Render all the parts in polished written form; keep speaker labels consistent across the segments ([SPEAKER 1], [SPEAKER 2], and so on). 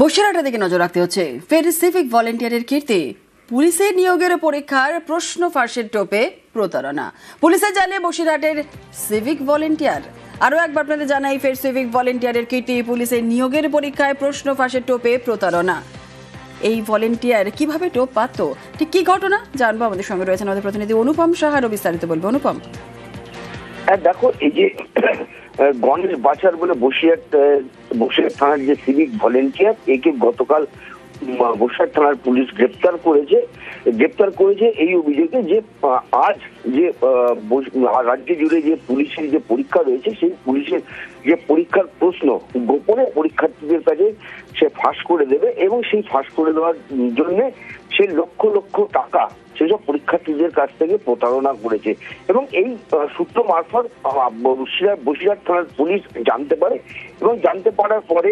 [SPEAKER 1] বসিরহাটের দিকে নজর রাখতে হচ্ছে। ফের সিভিক ভলেন্টিয়ারের কীর্তি। পুলিশের নিয়োগের পরীক্ষার প্রশ্ন ফাঁসের টোপে প্রতারণা। পুলিশের জালে বসিরহাটের সিভিক ভলেন্টিয়ার। আরও একবার আপনাদের জানাই, ফের সিভিক ভলেন্টিয়ারের কীর্তি। পুলিশের নিয়োগের পরীক্ষায় প্রশ্ন ফাঁসের টোপে প্রতারণা। এই ভলেন্টিয়ার কিভাবে টোপ পাত, ঠিক কি ঘটনা জানবো। আমাদের সঙ্গে রয়েছেন আমাদের প্রতিনিধি অনুপম সাহা, আরও বিস্তারিত বলবো। অনুপম,
[SPEAKER 2] দেখো, এই যে গণেশ বাছার বলে বসিরহাট থানার যে সিভিক ভলেন্টিয়ার, একে গতকাল বসিরহাট থানার পুলিশ গ্রেপ্তার করেছে এই অভিযোগে যে আজ যে রাজ্য জুড়ে যে পুলিশের যে পরীক্ষা রয়েছে, সেই পুলিশের যে পরীক্ষার প্রশ্ন গোপনে পরীক্ষার্থীদের কাছে সে ফাঁস করে দেবে এবং সেই ফাঁস করে দেওয়ার জন্য সে লক্ষ লক্ষ টাকা সেসব পরীক্ষার্থীদের কাছ থেকে প্রতারণা করেছে। এবং এই সূত্র মারফত বসিরহাট থানার পুলিশ জানতে পারে এবং জানতে পারার পরে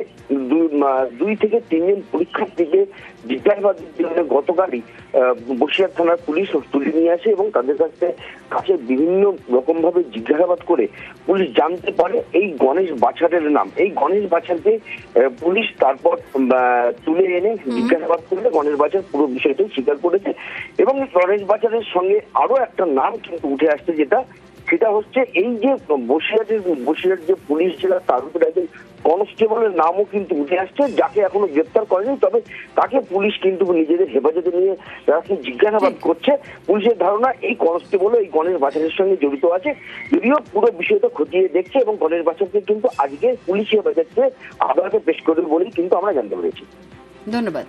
[SPEAKER 2] 2 থেকে 3 জন পরীক্ষার্থীকে জিজ্ঞাসাবাদের জন্য গতকালই বসিরহাট থানার পুলিশ তুলে নিয়ে আসে এবং তাদের কাছে বিভিন্ন রকম ভাবে জিজ্ঞাসাবাদ করে পুলিশ জানতে পারে এই গণেশ বাছারের নাম। এই গণেশ বাছারকে পুলিশ তারপর তুলে এনে জিজ্ঞাসাবাদ করলে গণেশ বাছার পুরো বিষয়টাই স্বীকার করেছে। এবং গণেশ বাছারের সঙ্গে আরো একটা নাম কিন্তু উঠে আসছে, সেটা হচ্ছে এই যে বসিরহাট যে পুলিশ জেলা, তার উপরে একজন কনস্টেবলের নামও কিন্তু উঠে আসছে, যাকে এখনো গ্রেপ্তার করেনি। তবে তাকে পুলিশ কিন্তু নিজেদের হেফাজতে নিয়ে জিজ্ঞাসাবাদ করছে। পুলিশের ধারণা এই কনস্টেবলও এই গণেশ বাছারের সঙ্গে জড়িত আছে, যদিও পুরো বিষয়টা খতিয়ে দেখছে এবং গণেশ বাছারকে কিন্তু আজকে পুলিশ হেফাজতে আদালতে পেশ করবে বলেই কিন্তু আমরা জানতে পেরেছি।
[SPEAKER 1] ধন্যবাদ।